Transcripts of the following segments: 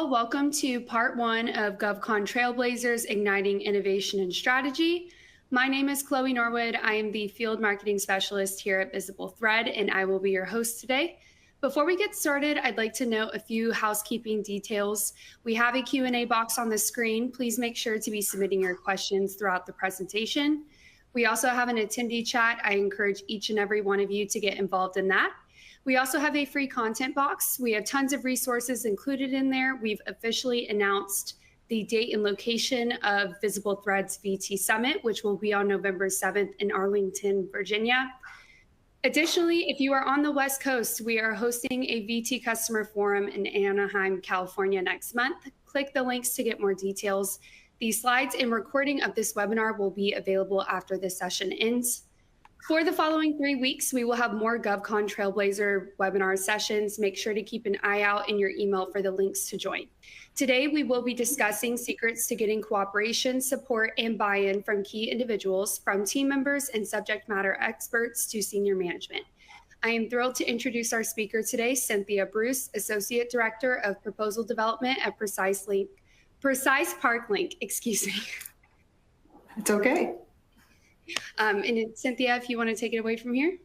all. Welcome to part one of GovCon TrailBlazers, Igniting Innovation and Strategy. My name is Chloe Norwood. I am the Field Marketing Specialist here at Visible Thread, and I will be your host today. Before we get started, I'd like to note a few housekeeping details. We have a Q&A box on the screen. Please make sure to be submitting your questions throughout the presentation. We also have an attendee chat. I encourage each and every one of you to get involved in that. We also have a free content box. We have tons of resources included in there. We've officially announced the date and location of Visible Thread's VT Summit, which will be on November 7th in Arlington, Virginia. Additionally, if you are on the West Coast, we are hosting a VT Customer Forum in Anaheim, California next month. Click the links to get more details. The slides and recording of this webinar will be available after this session ends. For the following 3 weeks, we will have more GovCon Trailblazer webinar sessions. Make sure to keep an eye out in your email for the links to join. Today, we will be discussing secrets to getting cooperation, support, and buy-in from key individuals, from team members and subject matter experts to senior management. I am thrilled to introduce our speaker today, Cynthia Bruce, Associate Director of Proposal Development at Precise Park Link, excuse me. It's okay. And Cynthia, if you want to take it away from here.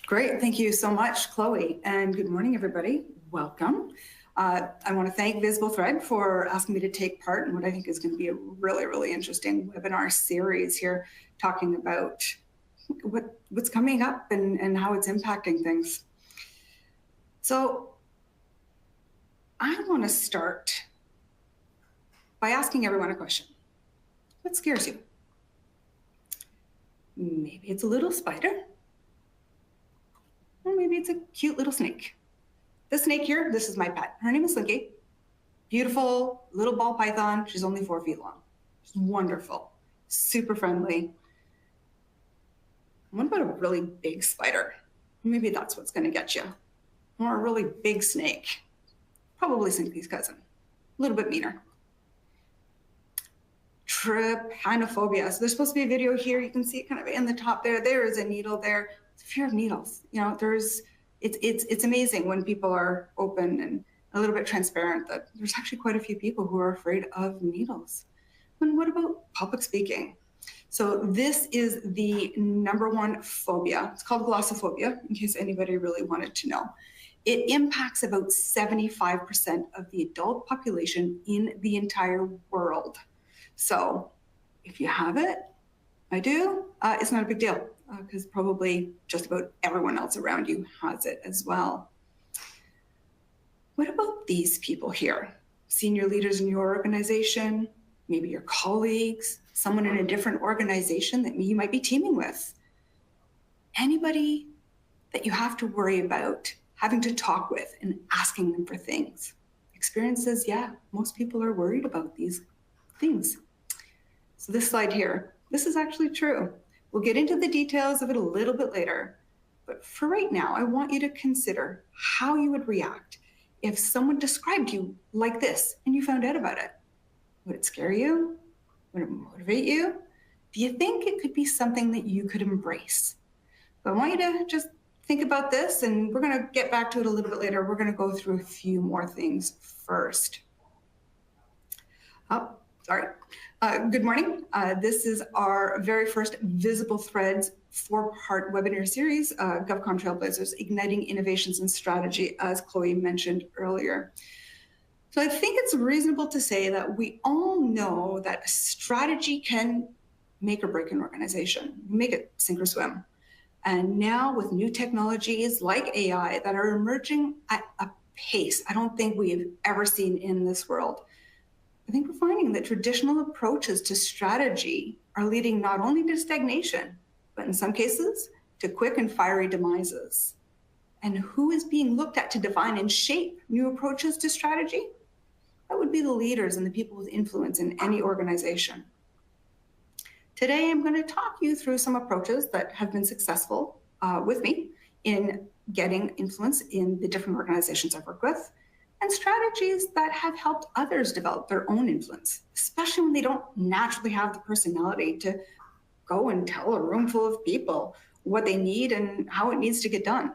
Great. Thank you so much, Chloe. And good morning, everybody. Welcome. I want to thank Visible Thread for asking me to take part in what I think is going to be a really, really interesting webinar series here, talking about what's coming up and how it's impacting things. So I want to start by asking everyone a question. What scares you? Maybe it's a little spider, or maybe it's a cute little snake. This snake here, this is my pet. Her name is Slinky. Beautiful little ball python. She's only 4 feet long. She's wonderful, super friendly. What about a really big spider? Maybe that's what's going to get you. Or a really big snake. Probably Slinky's cousin. A little bit meaner. Trypanophobia. So there's supposed to be a video here. You can see it kind of in the top there. There is a needle there. It's fear of needles. You know, it's amazing when people are open and a little bit transparent that there's actually quite a few people who are afraid of needles. And what about public speaking? So this is the #1 phobia. It's called glossophobia, in case anybody really wanted to know. It impacts about 75% of the adult population in the entire world. So if you have it, I do, it's not a big deal because probably just about everyone else around you has it as well. What about these people here? Senior leaders in your organization, maybe your colleagues, someone in a different organization that you might be teaming with. Anybody that you have to worry about having to talk with and asking them for things. Experience says, yeah, most people are worried about these things. So this slide here, this is actually true. We'll get into the details of it a little bit later, but for right now, I want you to consider how you would react if someone described you like this and you found out about it. Would it scare you? Would it motivate you? Do you think it could be something that you could embrace? But I want you to just think about this, and we're gonna get back to it a little bit later. We're gonna go through a few more things first. Oh, sorry. Good morning. This is our very first Visible Threads 4-part webinar series, GovCon TrailBlazers, Igniting Innovations and Strategy, as Chloe mentioned earlier. So I think it's reasonable to say that we all know that strategy can make or break an organization, make it sink or swim. And now with new technologies like AI that are emerging at a pace I don't think we've ever seen in this world, I think we're finding that traditional approaches to strategy are leading not only to stagnation, but in some cases to quick and fiery demises. And who is being looked at to define and shape new approaches to strategy? That would be the leaders and the people with influence in any organization. Today, I'm going to talk you through some approaches that have been successful with me in getting influence in the different organizations I've worked with, and strategies that have helped others develop their own influence, especially when they don't naturally have the personality to go and tell a room full of people what they need and how it needs to get done.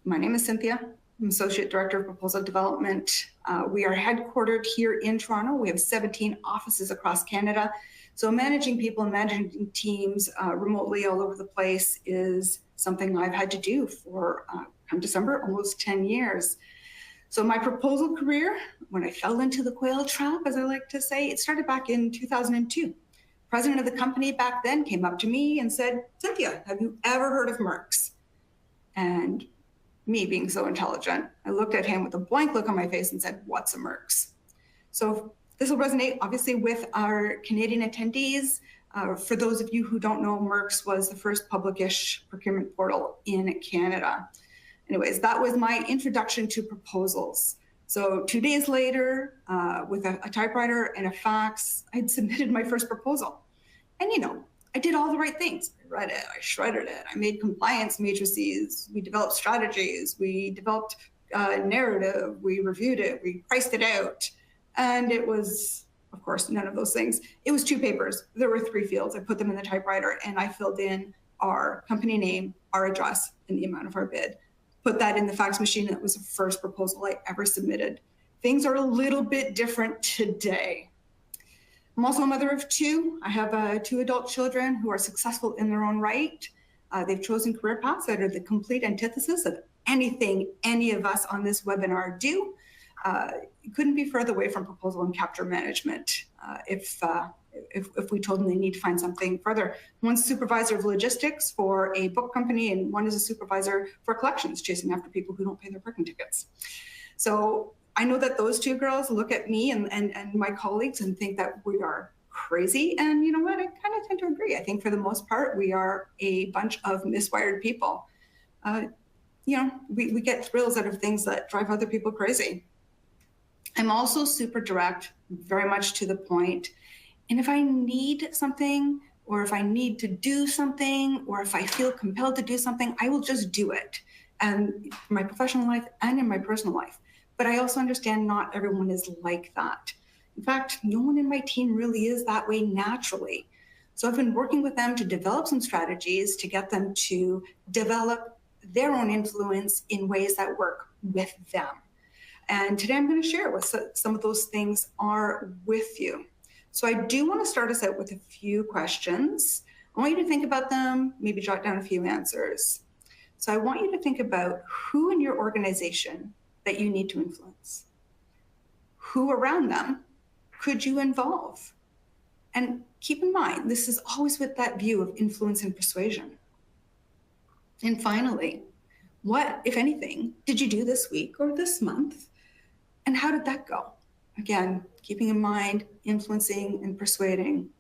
My name is Cynthia. I'm Associate Director of Proposal Development. We are headquartered here in Toronto. We have 17 offices across Canada. So managing people and managing teams remotely all over the place is something I've had to do for, come December, almost 10 years. So my proposal career, when I fell into the quail trap, as I like to say, it started back in 2002. President of the company back then came up to me and said, "Cynthia, have you ever heard of Merck's?" And me being so intelligent, I looked at him with a blank look on my face and said, "What's a Merck's?" So this will resonate obviously with our Canadian attendees. For those of you who don't know, Merck's was the first public-ish procurement portal in Canada. Anyways, that was my introduction to proposals. So 2 days later, with a typewriter and a fax, I'd submitted my first proposal. And I did all the right things. I read it, I shredded it, I made compliance matrices, we developed strategies, we developed narrative, we reviewed it, we priced it out. And it was, of course, none of those things. It was 2 papers. There were 3 fields. I put them in the typewriter and I filled in our company name, our address, and the amount of our bid. Put that in the fax machine. That was the first proposal I ever submitted. Things are a little bit different today. I'm also a mother of 2. I have 2 adult children who are successful in their own right. They've chosen career paths that are the complete antithesis of anything any of us on this webinar do. It couldn't be further away from proposal and capture management if we told them they need to find something further. One's supervisor of logistics for a book company, and one is a supervisor for collections, chasing after people who don't pay their parking tickets. So I know that those 2 girls look at me and my colleagues and think that we are crazy. And you know what? I kind of tend to agree. I think for the most part, we are a bunch of miswired people. We get thrills out of things that drive other people crazy. I'm also super direct, very much to the point. And if I need something, or if I need to do something, or if I feel compelled to do something, I will just do it. And in my professional life and in my personal life. But I also understand not everyone is like that. In fact, no one in my team really is that way naturally. So I've been working with them to develop some strategies to get them to develop their own influence in ways that work with them. And today I'm going to share what some of those things are with you. So I do want to start us out with a few questions. I want you to think about them, maybe jot down a few answers. So I want you to think about who in your organization that you need to influence. Who around them could you involve? And keep in mind, this is always with that view of influence and persuasion. And finally, what, if anything, did you do this week or this month? And how did that go? Again, keeping in mind, influencing and persuading.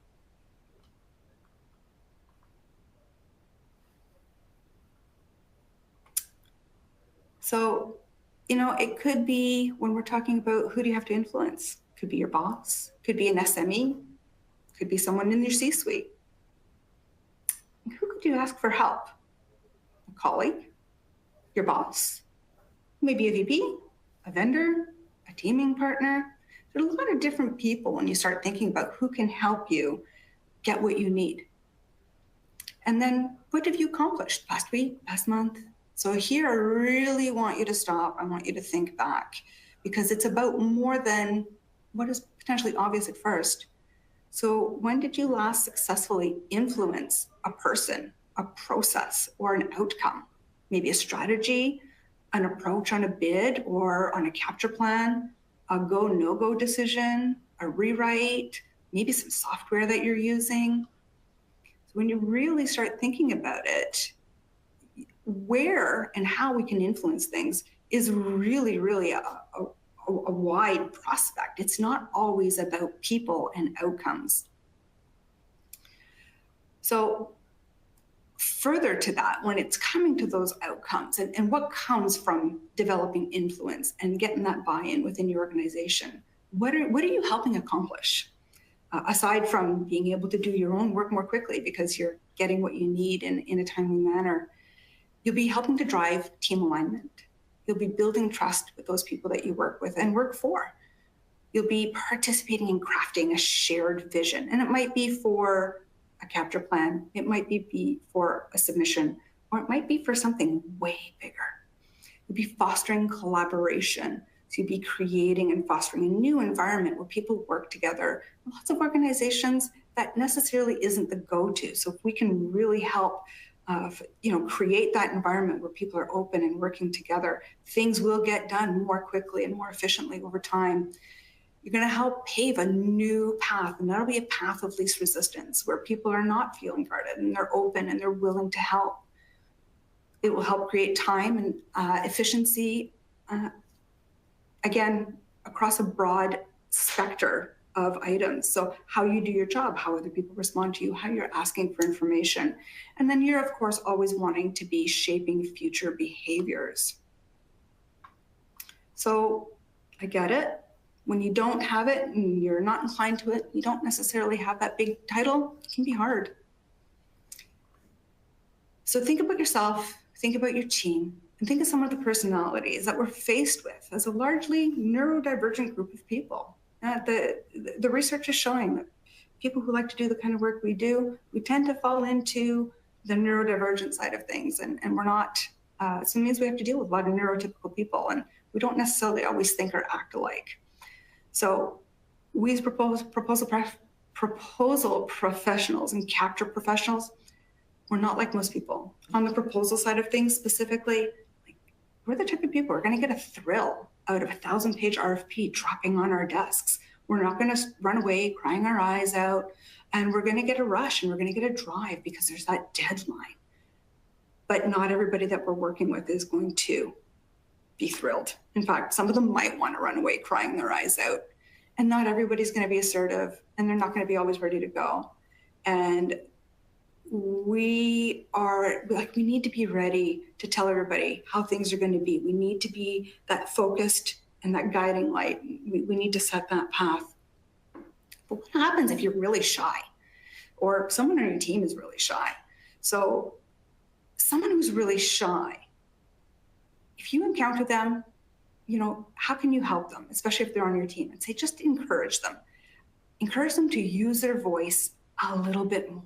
So, it could be when we're talking about who do you have to influence? Could be your boss, could be an SME, could be someone in your C-suite. Who could you ask for help? A colleague, your boss, maybe a VP, a vendor, a teaming partner. There's a lot of different people when you start thinking about who can help you get what you need. And then what have you accomplished last week, last month? So here I really want you to stop. I want you to think back, because it's about more than what is potentially obvious at first. So when did you last successfully influence a person, a process, or an outcome? Maybe a strategy, an approach on a bid or on a capture plan, a go, no-go decision, a rewrite, maybe some software that you're using. So when you really start thinking about it, where and how we can influence things is really, really a wide prospect. It's not always about people and outcomes. So further to that, when it's coming to those outcomes and what comes from developing influence and getting that buy-in within your organization, what are you helping accomplish? Aside from being able to do your own work more quickly because you're getting what you need in a timely manner, you'll be helping to drive team alignment. You'll be building trust with those people that you work with and work for. You'll be participating in crafting a shared vision. And it might be for a capture plan, it might be for a submission, or it might be for something way bigger. You'd be fostering collaboration. So you'd be creating and fostering a new environment where people work together. Lots of organizations, that necessarily isn't the go-to. So if we can really help create that environment where people are open and working together, things will get done more quickly and more efficiently over time. You're going to help pave a new path, and that'll be a path of least resistance where people are not feeling guarded and they're open and they're willing to help. It will help create time and efficiency, again, across a broad spectrum of items. So how you do your job, how other people respond to you, how you're asking for information. And then you're, of course, always wanting to be shaping future behaviors. So I get it. When you don't have it and you're not inclined to it, you don't necessarily have that big title, it can be hard. So think about yourself, think about your team, and think of some of the personalities that we're faced with as a largely neurodivergent group of people. The research is showing that people who like to do the kind of work we do, we tend to fall into the neurodivergent side of things, and we're not, so it means we have to deal with a lot of neurotypical people, and we don't necessarily always think or act alike. So we as proposal professionals and capture professionals, we're not like most people. On the proposal side of things specifically, we're the type of people who are going to get a thrill out of a 1,000-page RFP dropping on our desks. We're not going to run away crying our eyes out, and we're going to get a rush and we're going to get a drive because there's that deadline. But not everybody that we're working with is going to be thrilled. In fact, some of them might want to run away crying their eyes out. And not everybody's going to be assertive, and they're not going to be always ready to go. And we need to be ready to tell everybody how things are going to be. We need to be that focused and that guiding light. We need to set that path. But what happens if you're really shy, or someone on your team is really shy? So someone who's really shy, if you encounter them, how can you help them, especially if they're on your team? And say, just encourage them. Encourage them to use their voice a little bit more.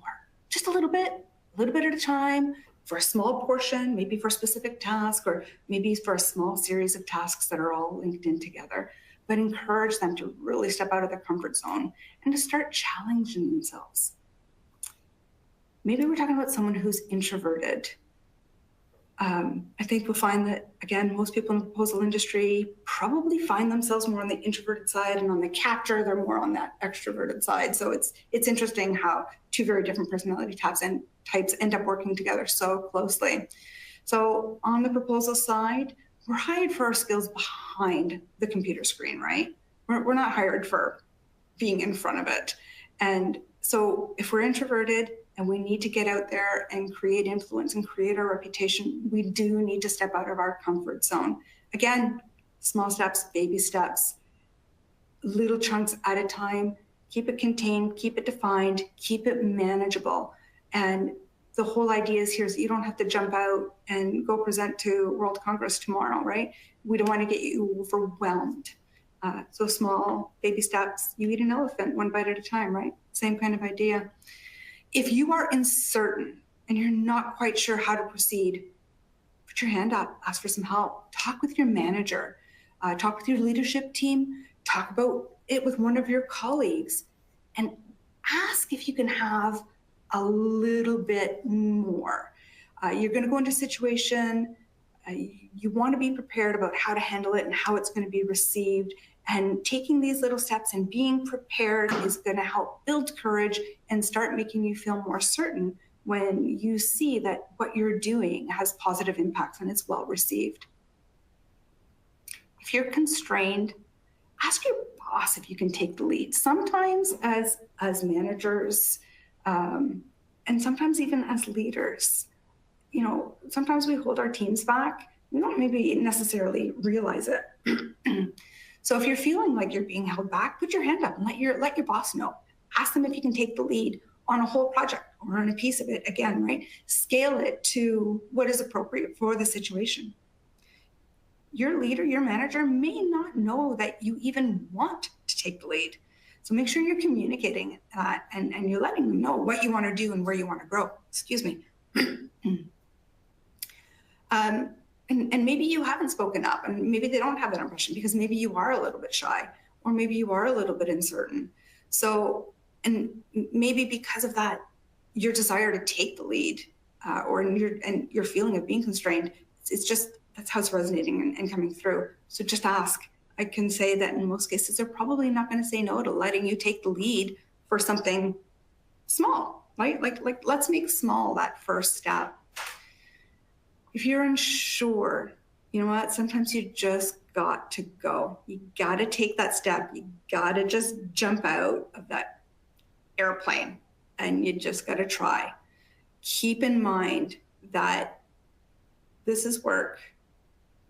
Just a little bit at a time, for a small portion, maybe for a specific task, or maybe for a small series of tasks that are all linked in together. But encourage them to really step out of their comfort zone and to start challenging themselves. Maybe we're talking about someone who's introverted. I think we'll find that, again, most people in the proposal industry probably find themselves more on the introverted side, and on the capture, they're more on that extroverted side. So it's interesting how two very different personality types end up working together so closely. So on the proposal side, we're hired for our skills behind the computer screen, right? We're not hired for being in front of it. And so if we're introverted and we need to get out there and create influence and create our reputation, we do need to step out of our comfort zone. Again, small steps, baby steps, little chunks at a time. Keep it contained, keep it defined, keep it manageable. And the whole idea is here is that you don't have to jump out and go present to World Congress tomorrow, right? We don't want to get you overwhelmed. So small baby steps, you eat an elephant one bite at a time, right? Same kind of idea. If you are uncertain and you're not quite sure how to proceed, put your hand up, ask for some help, talk with your manager, talk with your leadership team, talk about it with one of your colleagues, and ask if you can have a little bit more. You're going to go into a situation, you want to be prepared about how to handle it and how it's going to be received. And taking these little steps and being prepared is going to help build courage and start making you feel more certain when you see that what you're doing has positive impacts and it's well received. If you're constrained, ask your boss if you can take the lead. Sometimes as managers, and sometimes even as leaders, sometimes we hold our teams back. We don't maybe necessarily realize it. So if you're feeling like you're being held back, put your hand up and let your boss know. Ask them if you can take the lead on a whole project or on a piece of it. Again, right? Scale it to what is appropriate for the situation. Your leader, your manager may not know that you even want to take the lead. So make sure you're communicating that and you're letting them know what you want to do and where you want to grow. Excuse me. And maybe you haven't spoken up, and maybe they don't have that impression because maybe you are a little bit shy, or maybe you are a little bit uncertain. So, and maybe because of that, your desire to take the lead, or your feeling of being constrained, it's just, that's how it's resonating and coming through. So just ask. I can say that in most cases, they're probably not going to say no to letting you take the lead for something small, right? Like let's make small that first step. If you're unsure, you know what? Sometimes you just got to go. You got to take that step. You got to just jump out of that airplane, and you just got to try. Keep in mind that this is work.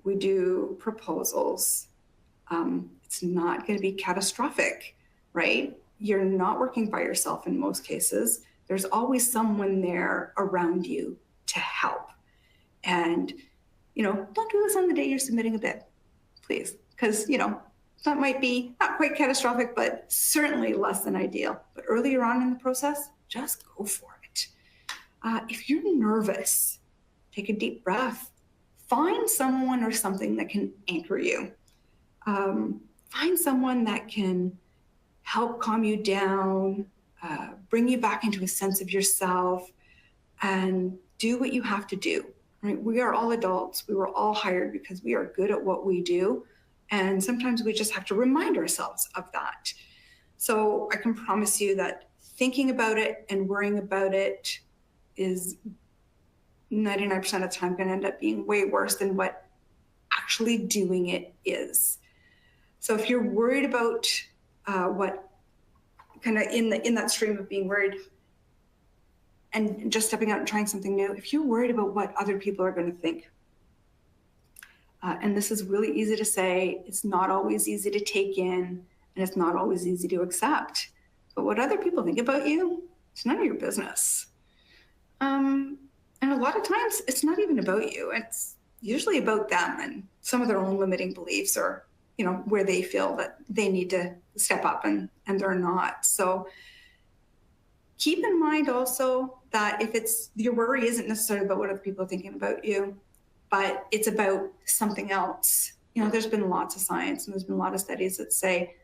We do proposals. It's not going to be catastrophic, right? You're not working by yourself in most cases. There's always someone there around you to help. And, don't do this on the day you're submitting a bid, please, because, that might be not quite catastrophic, but certainly less than ideal. But earlier on in the process, just go for it. If you're nervous, take a deep breath. Find someone or something that can anchor you. Find someone that can help calm you down, bring you back into a sense of yourself, and do what you have to do. Right? We are all adults. We were all hired because we are good at what we do. And sometimes we just have to remind ourselves of that. So I can promise you that thinking about it and worrying about it is 99% of the time going to end up being way worse than what actually doing it is. So if you're worried about what kind of in that stream of being worried and just stepping out and trying something new, if you're worried about what other people are going to think, and this is really easy to say, it's not always easy to take in, and it's not always easy to accept. But what other people think about you, it's none of your business. And a lot of times it's not even about you. It's usually about them and some of their own limiting beliefs, or, where they feel that they need to step up and they're not. So keep in mind also that if your worry isn't necessarily about what other people are thinking about you, but it's about something else. There's been lots of science and there's been a lot of studies that say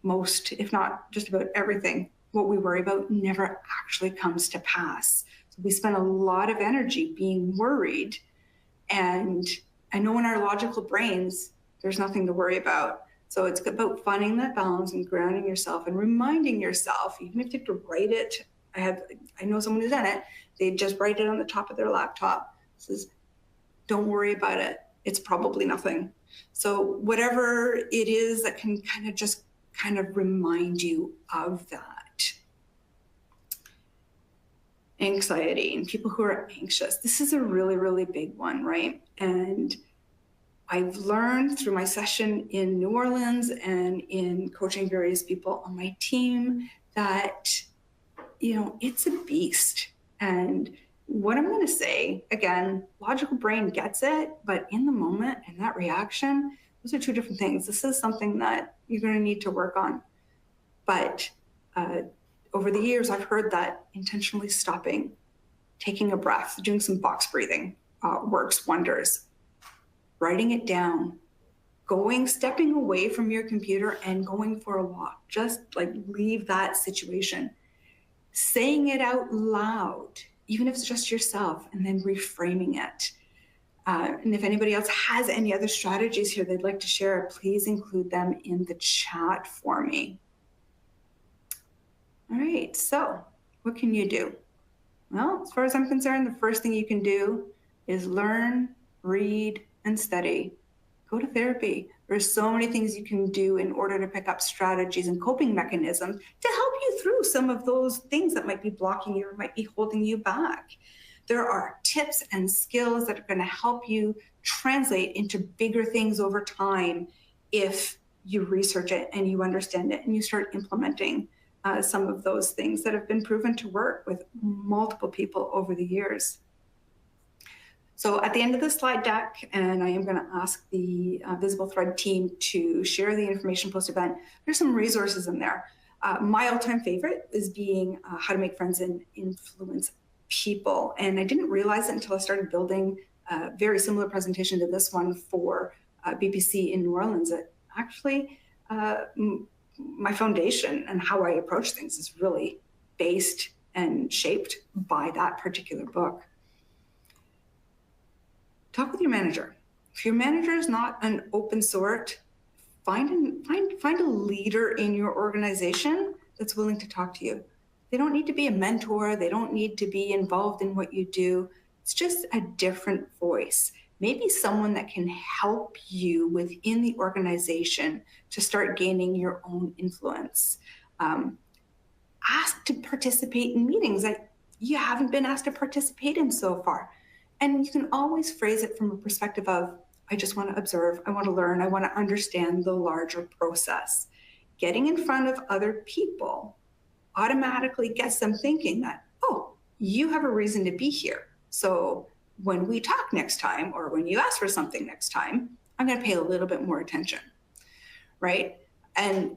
most, if not just about everything, what we worry about never actually comes to pass. So we spend a lot of energy being worried. And I know in our logical brains, there's nothing to worry about. So it's about finding that balance and grounding yourself and reminding yourself, even if you have to write it. I know someone who's done it. They just write it on the top of their laptop. It says, don't worry about it. It's probably nothing. So whatever it is that can kind of remind you of that. Anxiety and people who are anxious. This is a really, really big one, right? And I've learned through my session in New Orleans and in coaching various people on my team that, it's a beast. And what I'm going to say, again, logical brain gets it, but in the moment and that reaction, those are two different things. This is something that you're going to need to work on. But over the years, I've heard that intentionally stopping, taking a breath, doing some box breathing works wonders. Writing it down, stepping away from your computer and going for a walk, just like leave that situation. Saying it out loud, even if it's just yourself, and then reframing it. And if anybody else has any other strategies here they'd like to share, please include them in the chat for me. All right, so what can you do? Well, as far as I'm concerned, the first thing you can do is learn, read, and study. Go to therapy. There's so many things you can do in order to pick up strategies and coping mechanisms to help you through some of those things that might be blocking you or might be holding you back. There are tips and skills that are going to help you translate into bigger things over time if you research it and you understand it and you start implementing some of those things that have been proven to work with multiple people over the years. So at the end of the slide deck, and I am going to ask the Visible Thread team to share the information post-event, there's some resources in there. My all-time favorite is being How to Make Friends and Influence People. And I didn't realize it until I started building a very similar presentation to this one for BPC in New Orleans. That actually, my foundation and how I approach things is really based and shaped by that particular book. Talk with your manager. If your manager is not an open sort, find a leader in your organization that's willing to talk to you. They don't need to be a mentor. They don't need to be involved in what you do. It's just a different voice. Maybe someone that can help you within the organization to start gaining your own influence. Ask to participate in meetings that you haven't been asked to participate in so far. And you can always phrase it from a perspective of, I just want to observe, I want to learn, I want to understand the larger process. Getting in front of other people automatically gets them thinking that, oh, you have a reason to be here. So when we talk next time, or when you ask for something next time, I'm going to pay a little bit more attention, right? And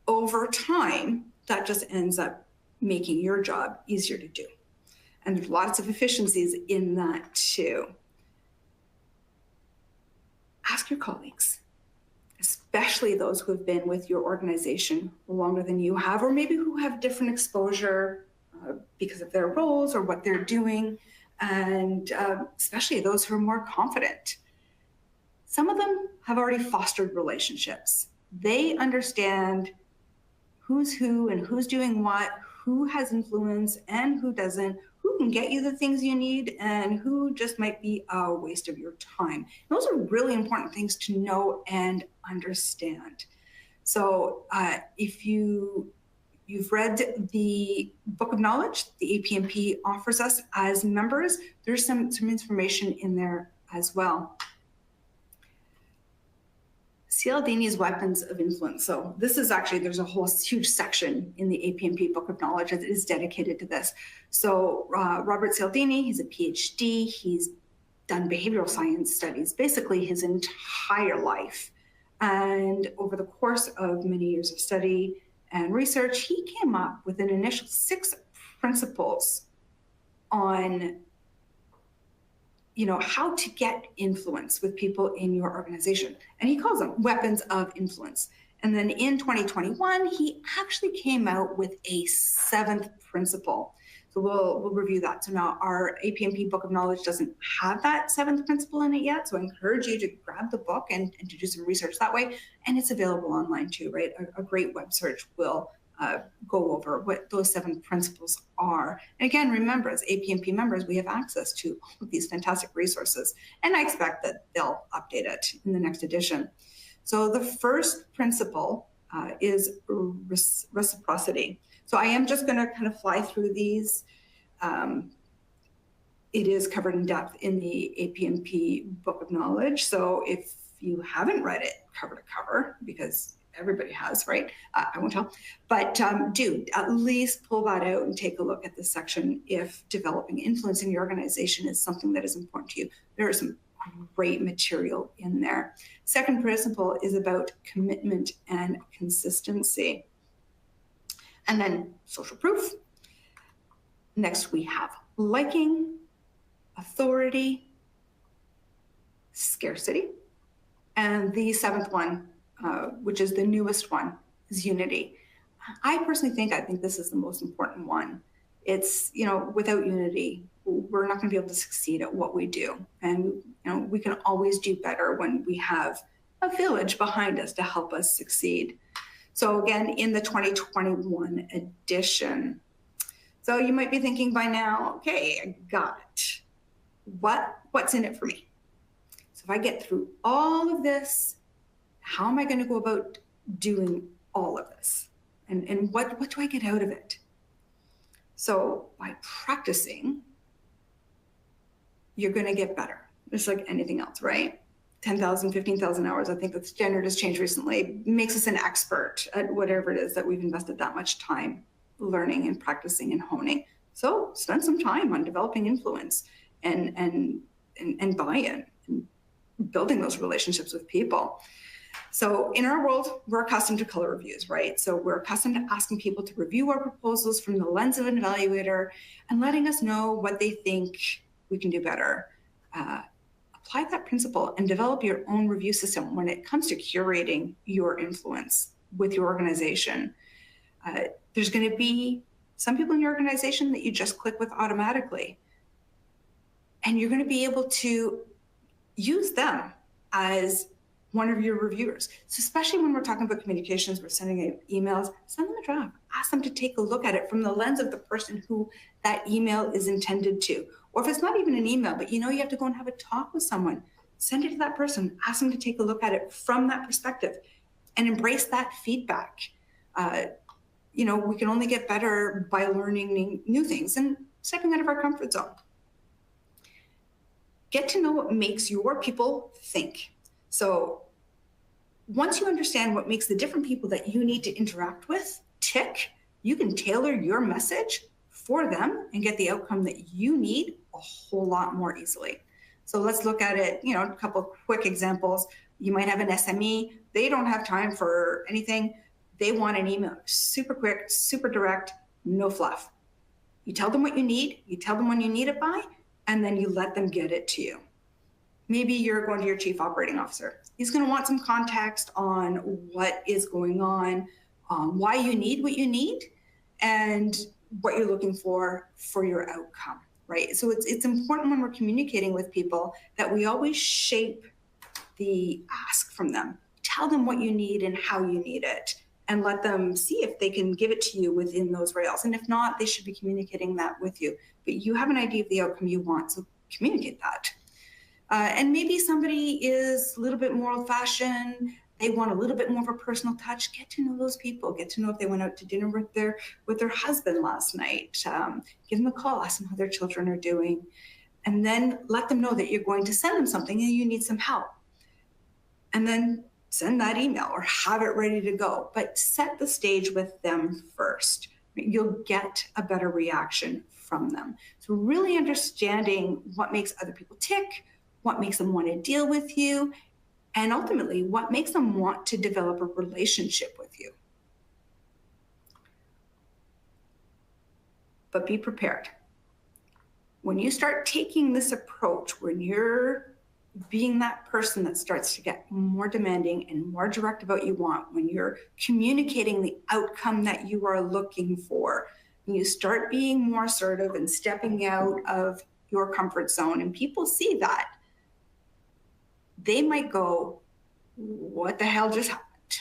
over time, that just ends up making your job easier to do. And there's lots of efficiencies in that too. Ask your colleagues, especially those who have been with your organization longer than you have, or maybe who have different exposure because of their roles or what they're doing, and especially those who are more confident. Some of them have already fostered relationships. They understand who's who and who's doing what, who has influence and who doesn't, who can get you the things you need, and who just might be a waste of your time. Those are really important things to know and understand. So if you've read the Book of Knowledge the APMP offers us as members, there's some information in there as well. Cialdini's Weapons of Influence. So this is actually, there's a whole huge section in the APMP Book of Knowledge that is dedicated to this. So Robert Cialdini, he's a PhD. He's done behavioral science studies basically his entire life. And over the course of many years of study and research, he came up with an initial 6 principles on how to get influence with people in your organization. And he calls them weapons of influence. And then in 2021, he actually came out with a 7th principle. So we'll review that. So now our APMP Book of Knowledge doesn't have that 7th principle in it yet. So I encourage you to grab the book and to do some research that way. And it's available online too, right? A great web search will go over what those 7 principles are. And again, remember, as APMP members, we have access to all of these fantastic resources, and I expect that they'll update it in the next edition. So the first principle is reciprocity. So I am just going to kind of fly through these. It is covered in depth in the APMP Book of Knowledge. So if you haven't read it cover to cover, because everybody has, right? I won't tell, but do at least pull that out and take a look at this section if developing influence in your organization is something that is important to you. There is some great material in there. Second principle is about commitment and consistency. And then social proof. Next, we have liking, authority, scarcity, and the 7th one, which is the newest one, is unity. I think this is the most important one. It's, without unity, we're not going to be able to succeed at what we do. And, we can always do better when we have a village behind us to help us succeed. So again, in the 2021 edition. So you might be thinking by now, okay, I got it. What's in it for me? So if I get through all of this, how am I going to go about doing all of this? And what do I get out of it? So by practicing, you're going to get better. Just like anything else, right? 10,000, 15,000 hours. I think the standard has changed recently. Makes us an expert at whatever it is that we've invested that much time learning and practicing and honing. So spend some time on developing influence and buy-in and building those relationships with people. So in our world, we're accustomed to color reviews, right? So we're accustomed to asking people to review our proposals from the lens of an evaluator and letting us know what they think we can do better. apply that principle and develop your own review system when it comes to curating your influence with your organization. There's going to be some people in your organization that you just click with automatically. And you're going to be able to use them as one of your reviewers. So especially when we're talking about communications, we're sending emails, send them a draft. Ask them to take a look at it from the lens of the person who that email is intended to. Or if it's not even an email, but you know you have to go and have a talk with someone, send it to that person. Ask them to take a look at it from that perspective and embrace that feedback. You know, we can only get better by learning new things and stepping out of our comfort zone. Get to know what makes your people think. So once you understand what makes the different people that you need to interact with tick, you can tailor your message for them and get the outcome that you need a whole lot more easily. So let's look at it, you know, a couple of quick examples. You might have an SME. They don't have time for anything. They want an email, super quick, super direct, no fluff. You tell them what you need, you tell them when you need it by, and then you let them get it to you. Maybe you're going to your chief operating officer. He's going to want some context on what is going on, why you need what you need, and what you're looking for your outcome, right? So it's important when we're communicating with people that we always shape the ask from them. Tell them what you need and how you need it, and let them see if they can give it to you within those rails. And if not, they should be communicating that with you. But you have an idea of the outcome you want, so communicate that. And maybe somebody is a little bit more old-fashioned. They want a little bit more of a personal touch. Get to know those people. Get to know if they went out to dinner with their husband last night. Give them a call. Ask them how their children are doing. And then let them know that you're going to send them something and you need some help. And then send that email or have it ready to go. But set the stage with them first. You'll get a better reaction from them. So really understanding what makes other people tick, what makes them want to deal with you, and ultimately what makes them want to develop a relationship with you. But be prepared. When you start taking this approach, when you're being that person that starts to get more demanding and more direct about what you want, when you're communicating the outcome that you are looking for, when you start being more assertive and stepping out of your comfort zone, and people see that, they might go, what the hell just happened?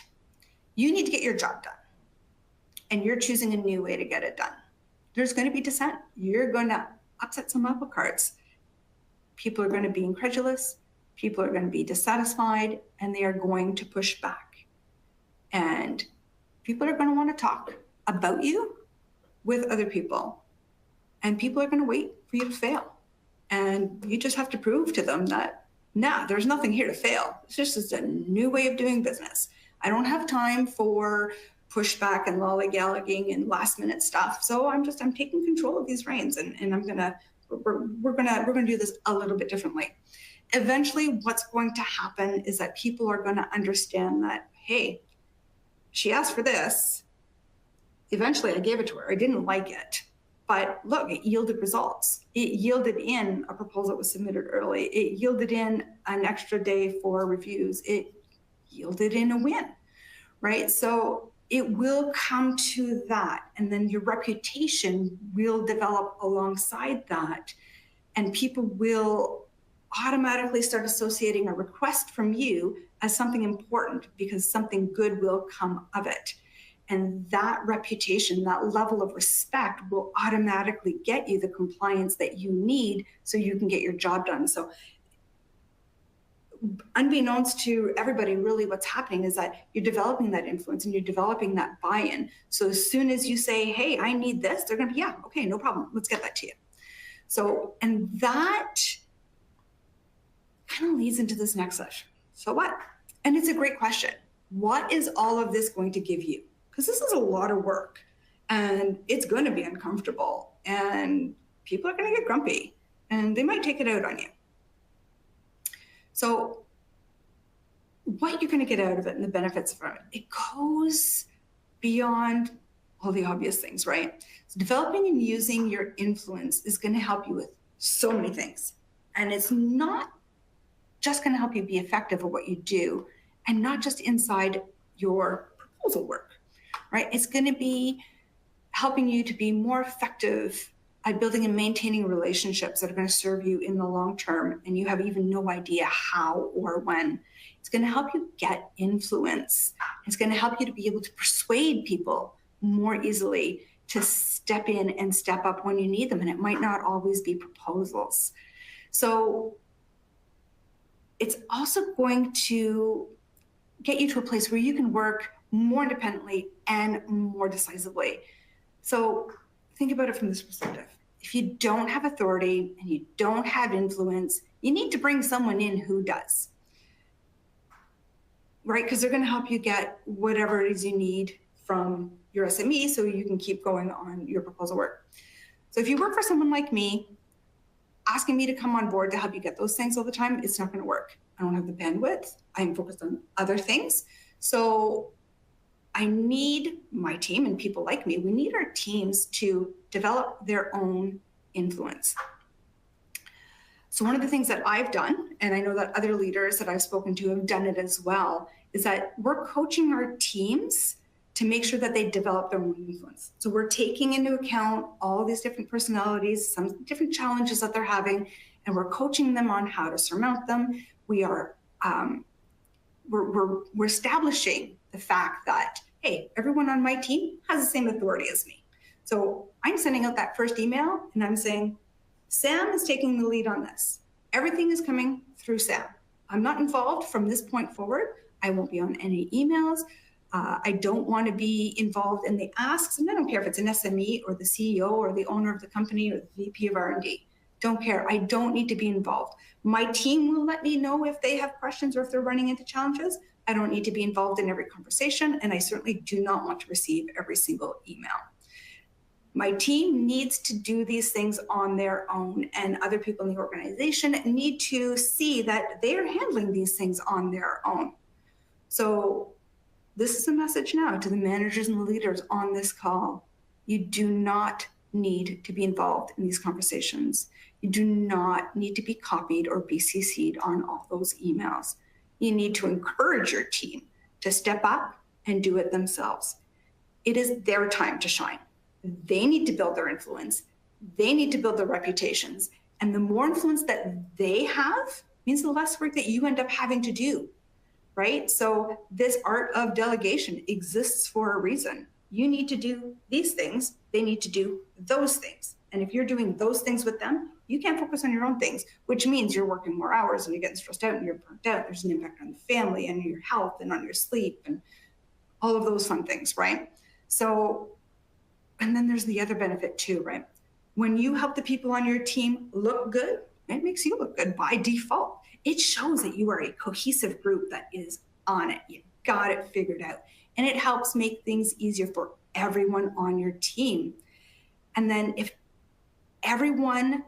You need to get your job done. And you're choosing a new way to get it done. There's going to be dissent. You're going to upset some apple carts. People are going to be incredulous. People are going to be dissatisfied, and they are going to push back. And people are going to want to talk about you with other people. And people are going to wait for you to fail. And you just have to prove to them that, nah, there's nothing here to fail. It's just a new way of doing business. I don't have time for pushback and lollygagging and last minute stuff. So I'm taking control of these reins, and we're gonna do this a little bit differently. Eventually, what's going to happen is that people are going to understand that, hey, she asked for this. Eventually, I gave it to her. I didn't like it. But look, it yielded results. It yielded in a proposal that was submitted early. It yielded in an extra day for reviews. It yielded in a win, right? So it will come to that. And then your reputation will develop alongside that. And people will automatically start associating a request from you as something important because something good will come of it. And that reputation, that level of respect will automatically get you the compliance that you need so you can get your job done. So unbeknownst to everybody, really what's happening is that you're developing that influence and you're developing that buy-in. So as soon as you say, hey, I need this, they're going to be, yeah, okay, no problem. Let's get that to you. So, and that kind of leads into this next session. So what? And it's a great question. What is all of this going to give you? Because this is a lot of work and it's going to be uncomfortable and people are going to get grumpy and they might take it out on you. So what you're going to get out of it and the benefits from it goes beyond all the obvious things, right? So developing and using your influence is going to help you with so many things. And it's not just going to help you be effective at what you do, and not just inside your proposal work, right? It's going to be helping you to be more effective at building and maintaining relationships that are going to serve you in the long term, and you have even no idea how or when. It's going to help you get influence. It's going to help you to be able to persuade people more easily to step in and step up when you need them, and it might not always be proposals. So it's also going to get you to a place where you can work more independently and more decisively. So think about it from this perspective. If you don't have authority and you don't have influence, you need to bring someone in who does, right? Because they're going to help you get whatever it is you need from your SME so you can keep going on your proposal work. So if you work for someone like me, asking me to come on board to help you get those things all the time, it's not going to work. I don't have the bandwidth. I'm focused on other things. So I need my team and people like me, we need our teams to develop their own influence. So one of the things that I've done, and I know that other leaders that I've spoken to have done it as well, is that we're coaching our teams to make sure that they develop their own influence. So we're taking into account all these different personalities, some different challenges that they're having, and we're coaching them on how to surmount them. We are we're establishing the fact that, hey, everyone on my team has the same authority as me. So I'm sending out that first email and I'm saying, Sam is taking the lead on this. Everything is coming through Sam. I'm not involved from this point forward. I won't be on any emails. I don't want to be involved in the asks, and I don't care if it's an SME or the CEO or the owner of the company or the VP of R&D. Don't care. I don't need to be involved. My team will let me know if they have questions or if they're running into challenges. I don't need to be involved in every conversation, and I certainly do not want to receive every single email. My team needs to do these things on their own, and other people in the organization need to see that they are handling these things on their own. So this is a message now to the managers and the leaders on this call. You do not need to be involved in these conversations. You do not need to be copied or be CC'd on all those emails. You need to encourage your team to step up and do it themselves. It is their time to shine. They need to build their influence. They need to build their reputations. And the more influence that they have means the less work that you end up having to do, right? So this art of delegation exists for a reason. You need to do these things. They need to do those things. And if you're doing those things with them, you can't focus on your own things, which means you're working more hours and you're getting stressed out and you're burnt out. There's an impact on the family and your health and on your sleep and all of those fun things, right? So, and then there's the other benefit too, right? When you help the people on your team look good, it makes you look good by default. It shows that you are a cohesive group that is on it. You got it figured out. And it helps make things easier for everyone on your team. And then if everyone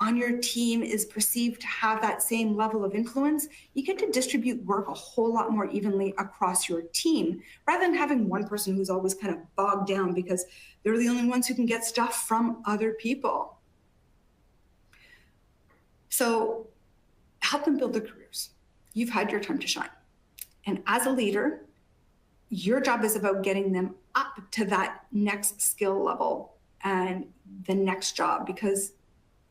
on your team is perceived to have that same level of influence, you get to distribute work a whole lot more evenly across your team, rather than having one person who's always kind of bogged down because they're the only ones who can get stuff from other people. So help them build their careers. You've had your time to shine. And as a leader, your job is about getting them up to that next skill level and the next job, because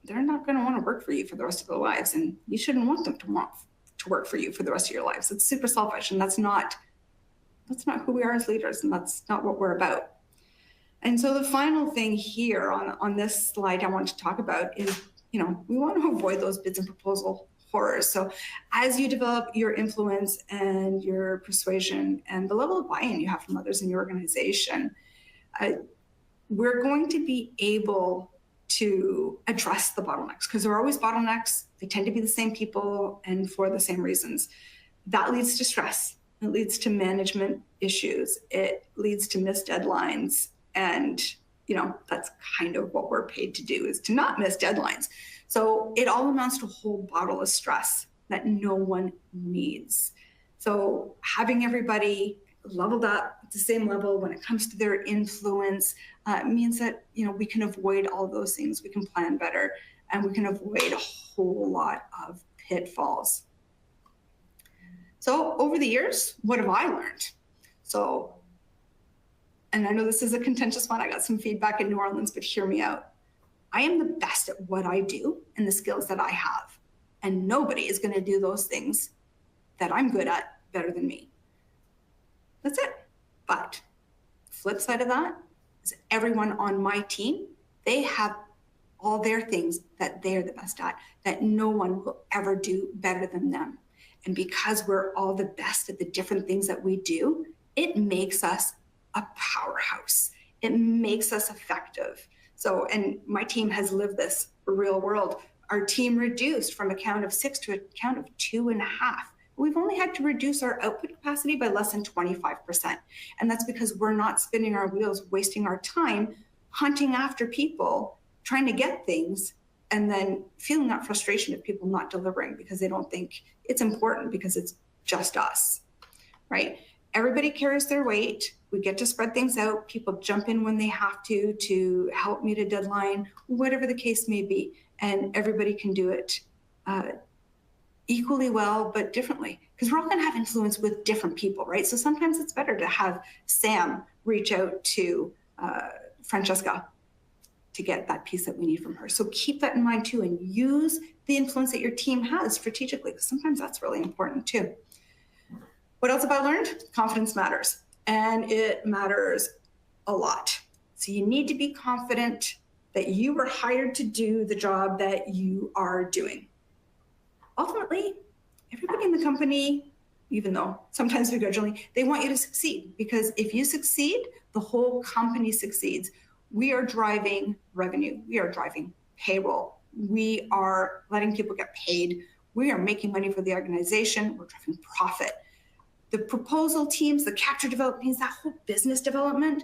they're not going to want to work for you for the rest of their lives, and you shouldn't want them to want to work for you for the rest of your lives. It's super selfish, and that's not who we are as leaders, and that's not what we're about. And so the final thing here on this slide I want to talk about is, we want to avoid those bids and proposal horrors. So as you develop your influence and your persuasion and the level of buy-in you have from others in your organization, we're going to be able to address the bottlenecks, because there are always bottlenecks. They tend to be the same people and for the same reasons. That leads to stress. It leads to management issues. It leads to missed deadlines. And, that's kind of what we're paid to do, is to not miss deadlines. So it all amounts to a whole bottle of stress that no one needs. So having everybody leveled up at the same level when it comes to their influence means that, we can avoid all of those things. We can plan better, and we can avoid a whole lot of pitfalls. So over the years, what have I learned? So, and I know this is a contentious one. I got some feedback in New Orleans, but hear me out. I am the best at what I do and the skills that I have. And nobody is going to do those things that I'm good at better than me. That's it. But flip side of that is everyone on my team, they have all their things that they're the best at, that no one will ever do better than them. And because we're all the best at the different things that we do, it makes us a powerhouse. It makes us effective. So, and my team has lived this real world. Our team reduced from a count of 6 to a count of 2.5. We've only had to reduce our output capacity by less than 25%. And that's because we're not spinning our wheels, wasting our time hunting after people, trying to get things, and then feeling that frustration of people not delivering because they don't think it's important because it's just us, right? Everybody carries their weight. We get to spread things out. People jump in when they have to help meet a deadline, whatever the case may be. And everybody can do it equally well, but differently, because we're all going to have influence with different people, right? So sometimes it's better to have Sam reach out to Francesca to get that piece that we need from her. So keep that in mind too, and use the influence that your team has strategically, because sometimes that's really important too. What else have I learned? Confidence matters, and it matters a lot. So you need to be confident that you were hired to do the job that you are doing. Ultimately, everybody in the company, even though sometimes begrudgingly, they want you to succeed, because if you succeed, the whole company succeeds. We are driving revenue. We are driving payroll. We are letting people get paid. We are making money for the organization. We're driving profit. The proposal teams, the capture development teams, that whole business development,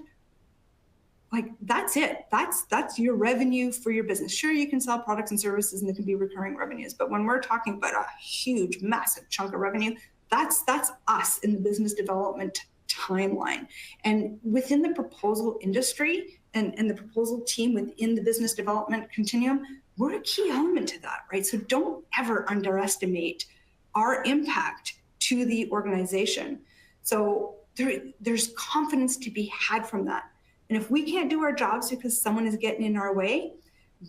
like that's it. That's your revenue for your business. Sure, you can sell products and services and there can be recurring revenues, but when we're talking about a huge, massive chunk of revenue, that's us in the business development timeline. And within the proposal industry and the proposal team within the business development continuum, we're a key element to that, right? So don't ever underestimate our impact to the organization. So there's confidence to be had from that. And if we can't do our jobs because someone is getting in our way,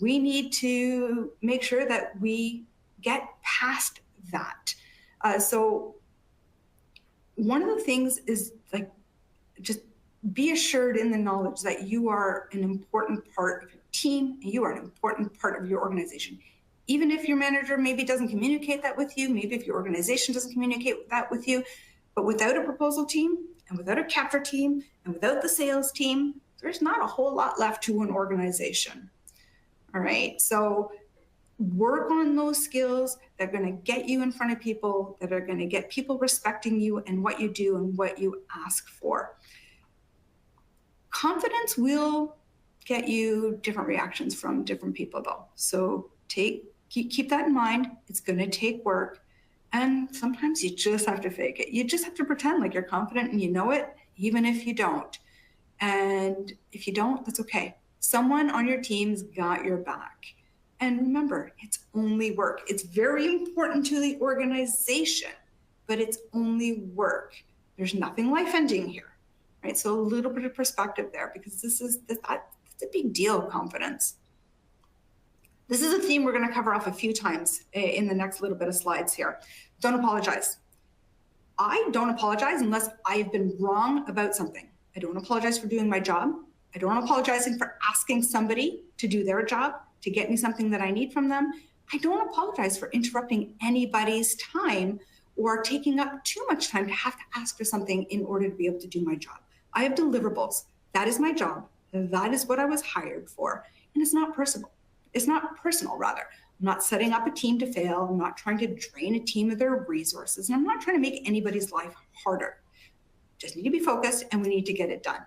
we need to make sure that we get past that. So one of the things is like, just be assured in the knowledge that you are an important part of your team and you are an important part of your organization. Even if your manager maybe doesn't communicate that with you, maybe if your organization doesn't communicate that with you, but without a proposal team and without a capture team and without the sales team, there's not a whole lot left to an organization. All right, so work on those skills that are going to get you in front of people, that are going to get people respecting you and what you do and what you ask for. Confidence will get you different reactions from different people though. So keep that in mind. It's going to take work. And sometimes you just have to fake it. You just have to pretend like you're confident and you know it, even if you don't. And if you don't, that's okay. Someone on your team's got your back. And remember, it's only work. It's very important to the organization, but it's only work. There's nothing life-ending here, right? So a little bit of perspective there, because that's a big deal, confidence. This is a theme we're going to cover off a few times in the next little bit of slides here. Don't apologize. I don't apologize unless I've been wrong about something. I don't apologize for doing my job. I don't apologize for asking somebody to do their job, to get me something that I need from them. I don't apologize for interrupting anybody's time or taking up too much time to have to ask for something in order to be able to do my job. I have deliverables. That is my job. That is what I was hired for. And it's not personal. It's not personal, rather. I'm not setting up a team to fail. I'm not trying to drain a team of their resources. And I'm not trying to make anybody's life harder. Just need to be focused and we need to get it done.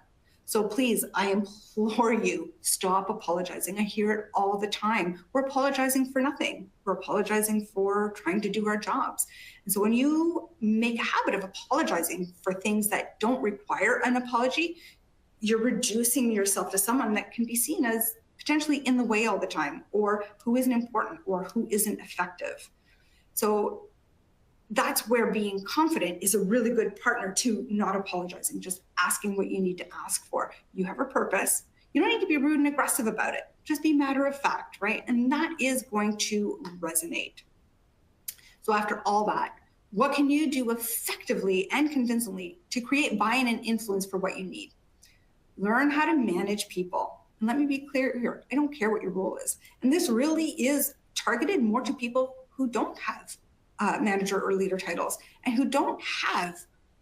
So please, I implore you, stop apologizing. I hear it all the time. We're apologizing for nothing. We're apologizing for trying to do our jobs. And so when you make a habit of apologizing for things that don't require an apology, you're reducing yourself to someone that can be seen as potentially in the way all the time, or who isn't important, or who isn't effective. So that's where being confident is a really good partner to not apologizing, just asking what you need to ask for. You have a purpose. You don't need to be rude and aggressive about it. Just be matter of fact, right? And that is going to resonate. So after all that, what can you do effectively and convincingly to create buy-in and influence for what you need? Learn how to manage people. And let me be clear here, I don't care what your role is. And this really is targeted more to people who don't have manager or leader titles and who don't have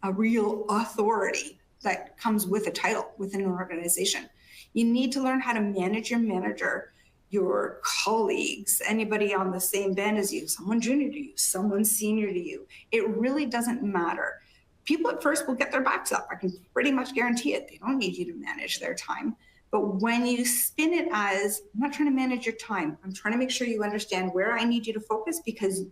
a real authority that comes with a title within an organization. You need to learn how to manage your manager, your colleagues, anybody on the same band as you, someone junior to you, someone senior to you. It really doesn't matter. People at first will get their backs up. I can pretty much guarantee it. They don't need you to manage their time. But when you spin it as, I'm not trying to manage your time, I'm trying to make sure you understand where I need you to focus, because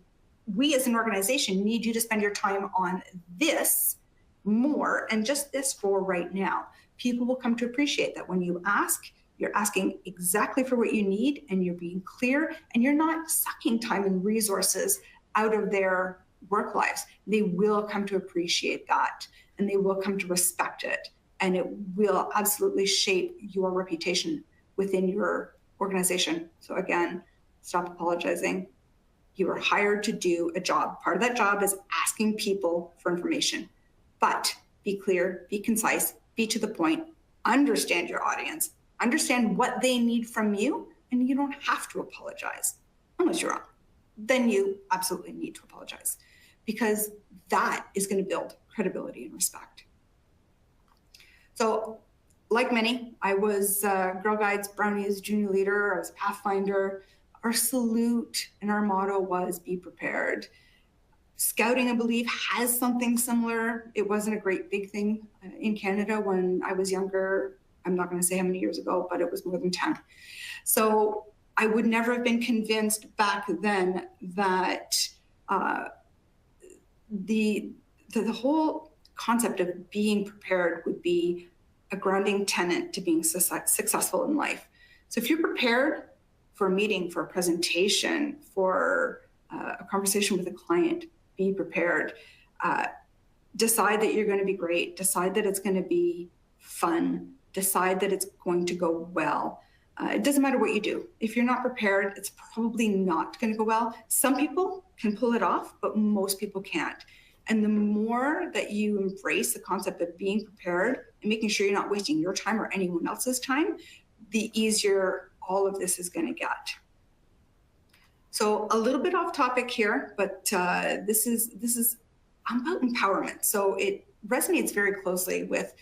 we as an organization need you to spend your time on this more and just this for right now. People will come to appreciate that when you ask, you're asking exactly for what you need, and you're being clear, and you're not sucking time and resources out of their work lives. They will come to appreciate that, and they will come to respect it, and it will absolutely shape your reputation within your organization. So again, stop apologizing. You are hired to do a job. Part of that job is asking people for information, but be clear, be concise, be to the point, understand your audience, understand what they need from you, and you don't have to apologize unless you're wrong. Then you absolutely need to apologize, because that is going to build credibility and respect. So like many, I was Girl Guides, Brownies, junior leader, I was a Pathfinder. Our salute and our motto was be prepared. Scouting, I believe, has something similar. It wasn't a great big thing in Canada when I was younger. I'm not going to say how many years ago, but it was more than 10. So I would never have been convinced back then that the whole concept of being prepared would be a grounding tenet to being successful in life. So if you're prepared for a meeting, for a presentation, for a conversation with a client, be prepared. Decide that you're going to be great. Decide that it's going to be fun. Decide that it's going to go well. It doesn't matter what you do. If you're not prepared, it's probably not going to go well. Some people can pull it off, but most people can't. And the more that you embrace the concept of being prepared and making sure you're not wasting your time or anyone else's time, the easier all of this is going to get. So a little bit off topic here, but this is about empowerment. So it resonates very closely with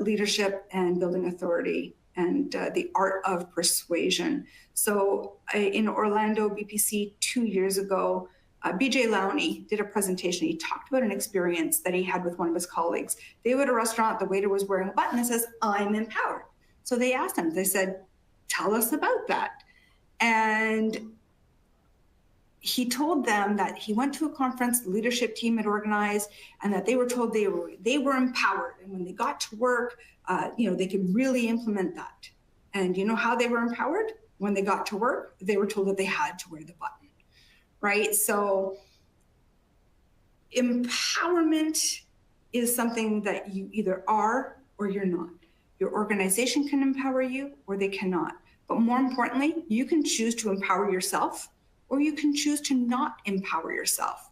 leadership and building authority and the art of persuasion. So in Orlando, BPC 2 years ago, BJ Lowney did a presentation. He talked about an experience that he had with one of his colleagues. They were at a restaurant, the waiter was wearing a button that says, "I'm empowered." So they asked him, they said, "Tell us about that." And he told them that he went to a conference the leadership team had organized, and that they were told they were empowered. And when they got to work, they could really implement that. And you know how they were empowered? When they got to work, they were told that they had to wear the button, right? So empowerment is something that you either are or you're not. Your organization can empower you or they cannot. But more importantly, you can choose to empower yourself or you can choose to not empower yourself.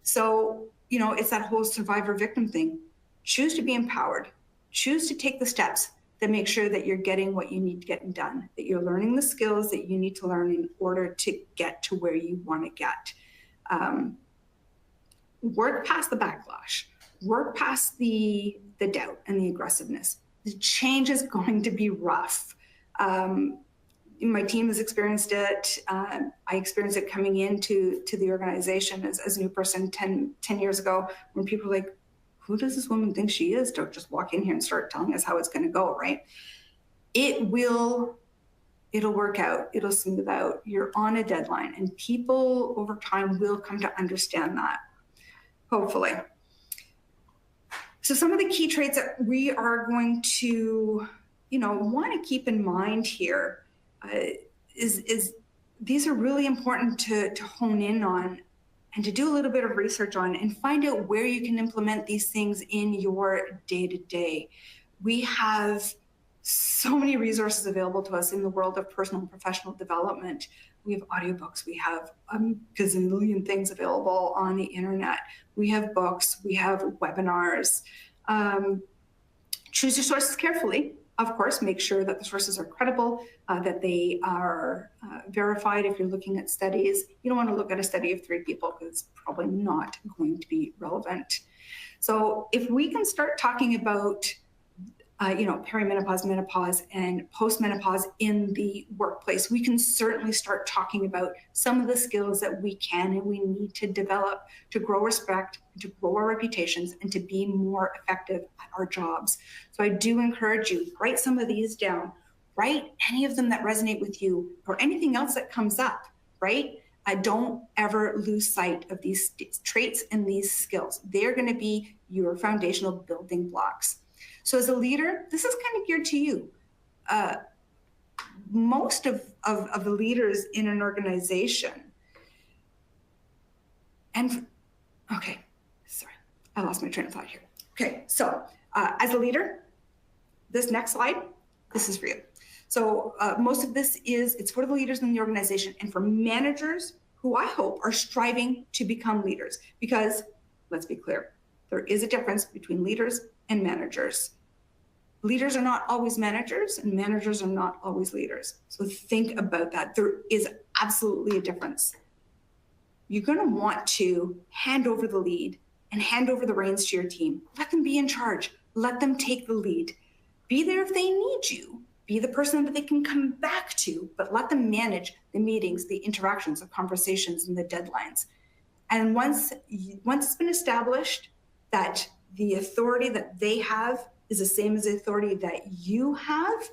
So, it's that whole survivor victim thing. Choose to be empowered. Choose to take the steps that make sure that you're getting what you need to get done, that you're learning the skills that you need to learn in order to get to where you want to get. Work past the backlash. Work past the doubt and the aggressiveness. The change is going to be rough. My team has experienced it. I experienced it coming into the organization as a new person 10 years ago, when people were like, who does this woman think she is to just walk in here and start telling us how it's going to go, right? It'll work out. It'll smooth out. You're on a deadline, and people over time will come to understand that, hopefully. So some of the key traits that we are going to, want to keep in mind here is these are really important to hone in on and to do a little bit of research on and find out where you can implement these things in your day-to-day. We have so many resources available to us in the world of personal and professional development. We have audiobooks, we have a gazillion things available on the internet. We have books, we have webinars. Choose your sources carefully. Of course, make sure that the sources are credible, that they are verified. If you're looking at studies, you don't want to look at a study of 3 people because it's probably not going to be relevant. So if we can start talking about perimenopause, menopause, and postmenopause in the workplace, we can certainly start talking about some of the skills that we can and we need to develop to grow respect, to grow our reputations, and to be more effective at our jobs. So I do encourage you, write some of these down, write any of them that resonate with you or anything else that comes up, right? Don't ever lose sight of these traits and these skills. They're going to be your foundational building blocks. So as a leader, this is kind of geared to you. Most of the leaders in an organization, okay, sorry, I lost my train of thought here. Okay, so as a leader, this next slide, this is for you. So most of this it's for the leaders in the organization and for managers who I hope are striving to become leaders. Because let's be clear, there is a difference between leaders and managers. Leaders are not always managers and managers are not always leaders. So think about that. There is absolutely a difference. You're going to want to hand over the lead and hand over the reins to your team. Let them be in charge. Let them take the lead. Be there if they need you. Be the person that they can come back to, but let them manage the meetings, the interactions, the conversations, and the deadlines. And once it's been established that the authority that they have is the same as the authority that you have,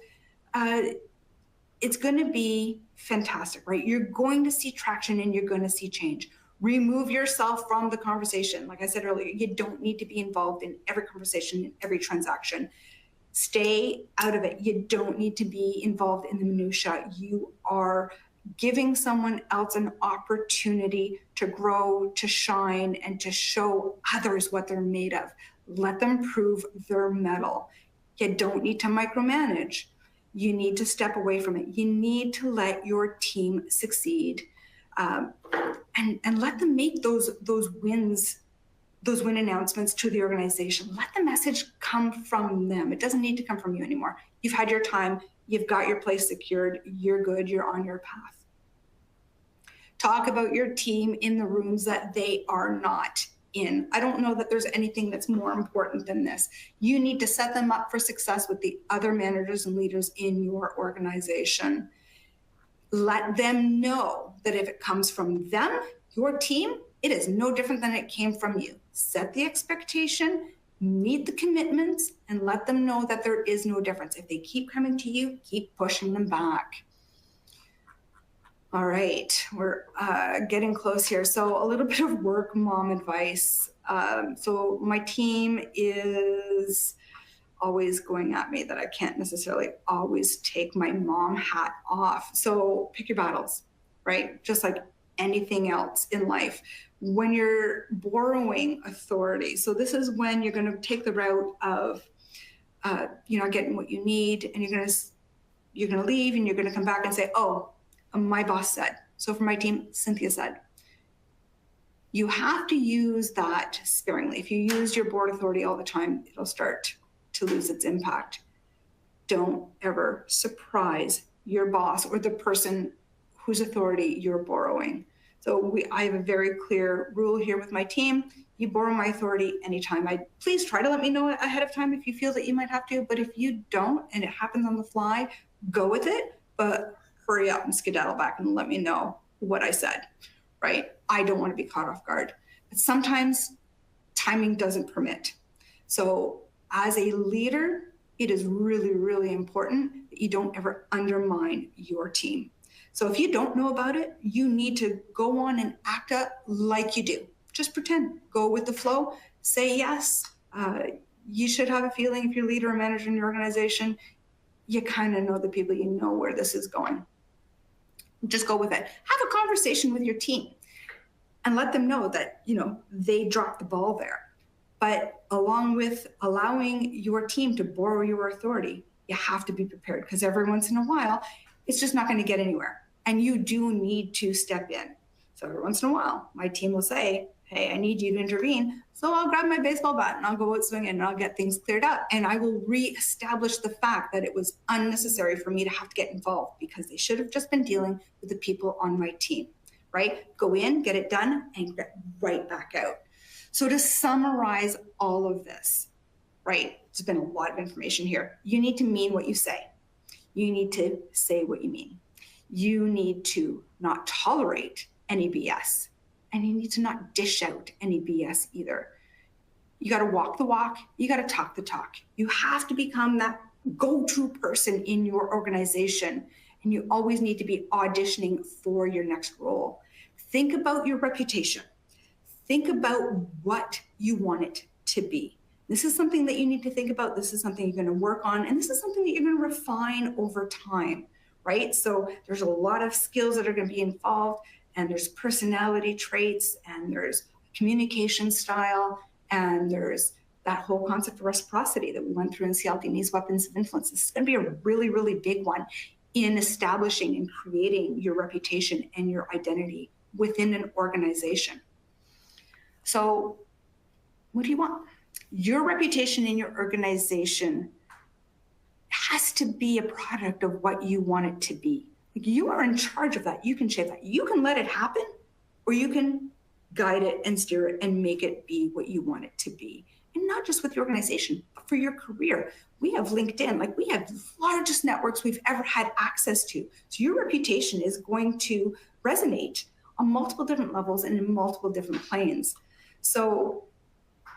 it's going to be fantastic, right? You're going to see traction and you're going to see change. Remove yourself from the conversation. Like I said earlier, you don't need to be involved in every conversation, in every transaction. Stay out of it. You don't need to be involved in the minutia. You are giving someone else an opportunity to grow, to shine, and to show others what they're made of. Let them prove their mettle. You don't need to micromanage. You need to step away from it. You need to let your team succeed, and let them make those win announcements to the organization. Let the message come from them. It doesn't need to come from you anymore. You've had your time. You've got your place secured. You're good. You're on your path. Talk about your team in the rooms that they are not in. I don't know that there's anything that's more important than this. You need to set them up for success with the other managers and leaders in your organization. Let them know that if it comes from them, your team, it is no different than it came from you. Set the expectation, meet the commitments, and let them know that there is no difference. If they keep coming to you, keep pushing them back. All right, we're getting close here. So a little bit of work mom advice. So my team is always going at me that I can't necessarily always take my mom hat off. So pick your battles, right? Just like anything else in life. When you're borrowing authority, so this is when you're going to take the route of you're not getting what you need, and you're going to leave, and you're going to come back and say, oh, my boss said. So for my team, Cynthia said. You have to use that sparingly. If you use your board authority all the time, it'll start to lose its impact. Don't ever surprise your boss or the person whose authority you're borrowing. So I have a very clear rule here with my team. You borrow my authority anytime. Please try to let me know ahead of time if you feel that you might have to, but if you don't and it happens on the fly, go with it, but hurry up and skedaddle back and let me know what I said, right? I don't want to be caught off guard. But sometimes timing doesn't permit. So as a leader, it is really, really important that you don't ever undermine your team. So if you don't know about it, you need to go on and act up like you do. Just pretend, go with the flow, say yes. You should have a feeling if you're a leader or manager in your organization, you kind of know the people, you know where this is going. Just go with it. Have a conversation with your team and let them know that, they dropped the ball there. But along with allowing your team to borrow your authority, you have to be prepared, because every once in a while, it's just not going to get anywhere. And you do need to step in. So every once in a while, my team will say, hey, I need you to intervene. So I'll grab my baseball bat and I'll go out swinging and I'll get things cleared up. And I will reestablish the fact that it was unnecessary for me to have to get involved, because they should have just been dealing with the people on my team, right? Go in, get it done, and get right back out. So to summarize all of this, right, there's been a lot of information here. You need to mean what you say. You need to say what you mean. You need to not tolerate any BS. And you need to not dish out any BS either. You got to walk the walk. You got to talk the talk. You have to become that go-to person in your organization. And you always need to be auditioning for your next role. Think about your reputation. Think about what you want it to be. This is something that you need to think about. This is something you're going to work on. And this is something that you're going to refine over time, right? So there's a lot of skills that are going to be involved, and there's personality traits, and there's communication style, and there's that whole concept of reciprocity that we went through in CL Denise Weapons of Influence. This is going to be a really, really big one in establishing and creating your reputation and your identity within an organization. So what do you want? Your reputation in your organization has to be a product of what you want it to be. Like, you are in charge of that. You can shape that. You can let it happen, or you can guide it and steer it and make it be what you want it to be. And not just with your organization, but for your career. We have LinkedIn, like we have the largest networks we've ever had access to. So your reputation is going to resonate on multiple different levels and in multiple different planes. So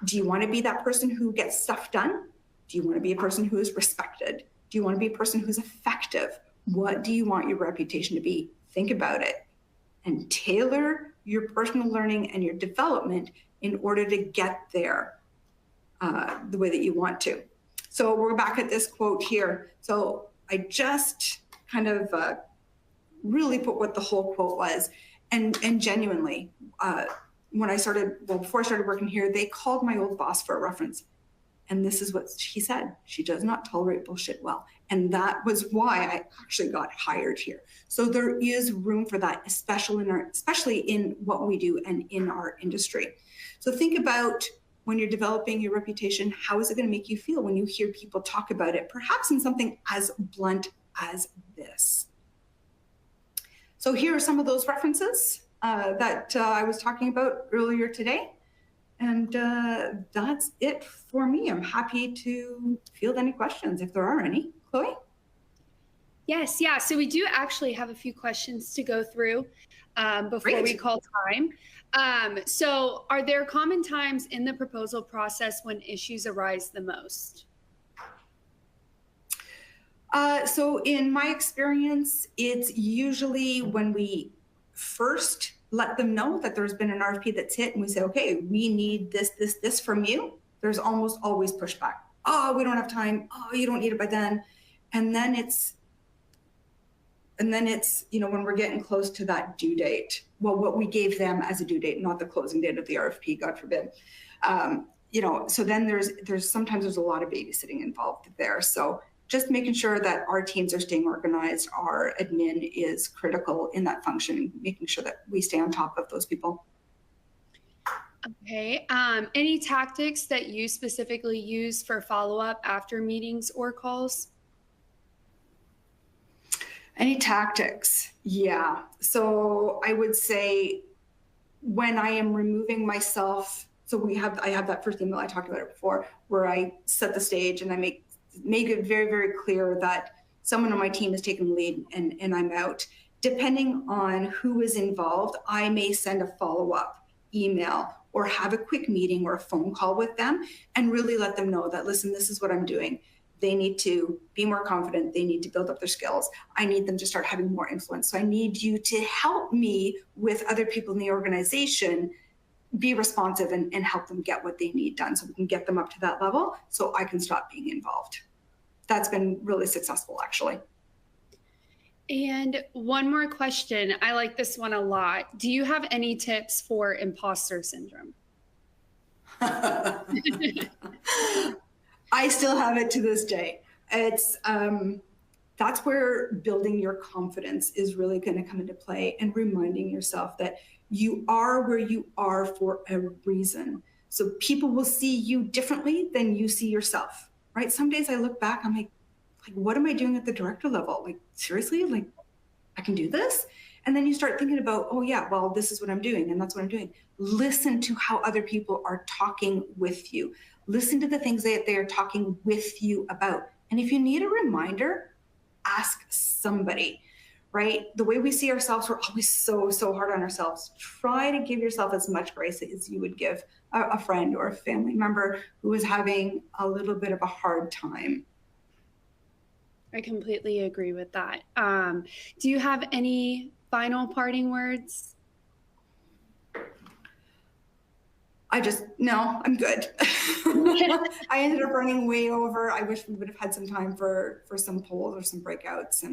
do you want to be that person who gets stuff done? Do you want to be a person who is respected? Do you want to be a person who's effective? What do you want your reputation to be? Think about it and tailor your personal learning and your development in order to get there the way that you want to. So we're back at this quote here. So I just kind of really put what the whole quote was. And genuinely, when I started, before I started working here, they called my old boss for a reference. And this is what she said. She does not tolerate bullshit well. And that was why I actually got hired here. So there is room for that, especially in what we do and in our industry. So think about when you're developing your reputation, how is it going to make you feel when you hear people talk about it, perhaps in something as blunt as this? So here are some of those references that I was talking about earlier today. And that's it for me. I'm happy to field any questions if there are any. Chloe? Yes, yeah. So we do actually have a few questions to go through before we call time. So are there common times in the proposal process when issues arise the most? So in my experience, it's usually when we first let them know that there's been an RFP that's hit, and we say, okay, we need this from you. There's almost always pushback. Oh, we don't have time. Oh, you don't need it by then. And then it's, when we're getting close to that due date, well, what we gave them as a due date, not the closing date of the RFP, God forbid. So then sometimes there's a lot of babysitting involved there. So just making sure that our teams are staying organized, our admin is critical in that function, making sure that we stay on top of those people. Okay. Any tactics that you specifically use for follow-up after meetings or calls? Any tactics? Yeah. So I would say when I am removing myself, so I have that first email, I talked about it before, where I set the stage and I make it very, very clear that someone on my team is taking the lead and I'm out. Depending on who is involved, I may send a follow-up email or have a quick meeting or a phone call with them and really let them know that, listen, this is what I'm doing. They need to be more confident. They need to build up their skills. I need them to start having more influence. So I need you to help me with other people in the organization, be responsive and help them get what they need done so we can get them up to that level so I can stop being involved. That's been really successful, actually. And one more question. I like this one a lot. Do you have any tips for imposter syndrome? I still have it to this day. It's that's where building your confidence is really going to come into play, and reminding yourself that you are where you are for a reason. So people will see you differently than you see yourself, right? Some days I look back, I'm like, what am I doing at the director level? Like, seriously, like I can do this? And then you start thinking about, oh yeah, well, this is what I'm doing and that's what I'm doing. Listen to how other people are talking with you. Listen to the things that they are talking with you about. And if you need a reminder, ask somebody, right? The way we see ourselves, we're always so hard on ourselves. Try to give yourself as much grace as you would give a friend or a family member who is having a little bit of a hard time. I completely agree with that. Do you have any final parting words? No, I'm good. I ended up running way over. I wish we would have had some time for some polls or some breakouts.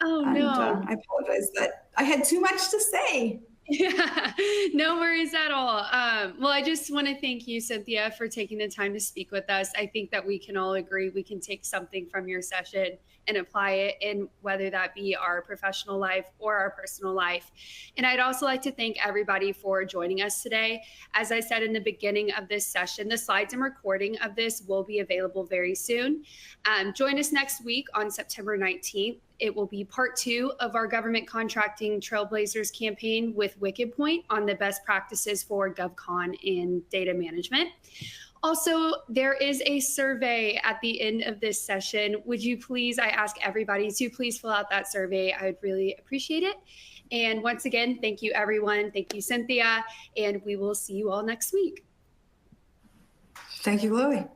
Oh, no. I apologize that I had too much to say. Yeah, no worries at all. Well, I just want to thank you, Cynthia, for taking the time to speak with us. I think that we can all agree we can take something from your session and apply it in whether that be our professional life or our personal life. And I'd also like to thank everybody for joining us today. As I said in the beginning of this session, the slides and recording of this will be available very soon. Join us next week on September 19th. It will be part 2 of our government contracting Trailblazers campaign with Wicked Point on the best practices for GovCon in data management. Also, there is a survey at the end of this session. Would you please, I ask everybody to please fill out that survey. I would really appreciate it. And once again, thank you, everyone. Thank you, Cynthia. And we will see you all next week. Thank you, Chloe.